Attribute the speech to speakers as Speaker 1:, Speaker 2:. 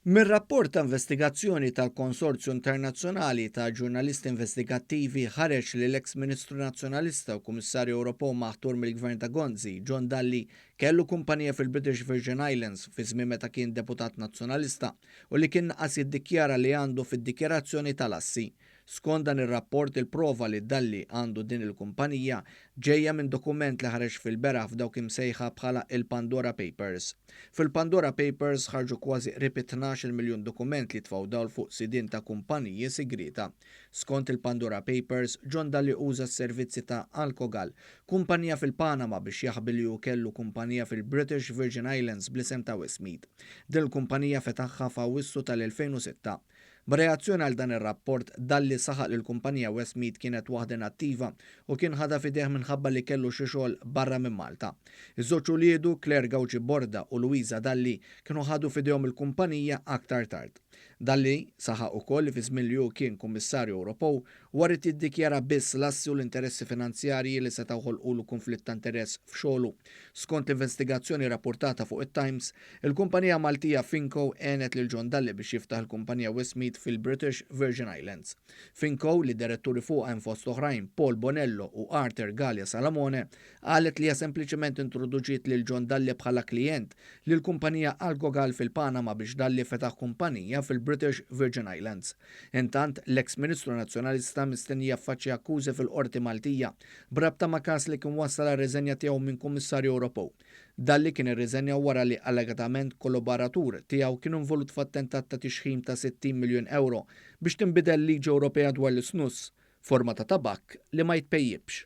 Speaker 1: Mir-rapport ta' investigazzjoni tal-Konsorzju Internazzjonali ta' Ġurnalisti Investigattivi ħareġ li l-eks Ministru Nazzjonalista u Kummissarju Ewropew maħtur mill-Gvern ta' Gonzi, John Dalli, kellu kumpanija fil-British Virgin Islands fi żmien meta kien deputat nazzjonalista u li kien naqas jiddikjara li għandu fid-dikjarazzjoni tal-assi. Skont dan ir-rapport il-prova li Dalli għandu din il-kumpanija ġejja minn dokument li ħareġ fil-beraħ f'dawk imsejħa bħala il-Pandora Papers. Fil-Pandora Papers ħarġu kważi qrib 12 miljun dokument li tfgħu dawl fuq sidien ta' kumpaniji sigrita. Skont il-Pandora Papers, John Dalli uża s-servizzi ta' Alcogal, kumpanija fil-Panama biex jaħbi li hu kellu kumpanija fil-British Virgin Islands bl-isem ta' Westmead. Din il-kumpanija fetaħħa f'Awwissu tal-2006. B'reazzjoni għal dan ir-rapport Dalli saħaq li l-kumpanija Westmead kienet waħda attiva u kien ħadha fideh minħabba li kellu xi xogħol barra minn Malta. Iż-żewġ uliedu Claire Gauci Borda u Luisa Dalli kienu ħadu fidejhom il-kumpanija aktar tard. Dalli saħaq ukoll li fi żmien li hu kien Kummissarju Ewropew warid jiddikjara biss l-assi u l-interessi finanzjarji li setgħu ħolqulu konflitt ta' interess f'xogħlu. Skont investigazzjoni rapportata fuq it-Times, il-kumpanija Maltija Finco għenet lil John Dalli biex jiftaħ il-kumpanija Westmead fil-British Virgin Islands. Finco li diretturi fuqha hemm fost oħrajn Paul Bonello u Arthur Gallia Salamone qalet li hija sempliċement introduċiet lil John Dalli bħala klijent lil kumpanija Alcogal fil-Panama biex Dalli fetaħ kumpanija fil-British Virgin Islands. Intant l-eks Ministru Nazzjonalista mistenni jaffaċċja akkużi fil-Qorti Maltija brabta ma' każ li kien wassal għar-riżenja tiegħu minn Kummissarju Ewropew. Dalli kien irriżenja wara li allegatament kollaboratur tiegħu kien involut f'attentat ta' tixħim ta' 60 miljun euro biex tinbidel liġi Ewropea dwar l-snus, forma ta' tabak li ma jitpejjibx.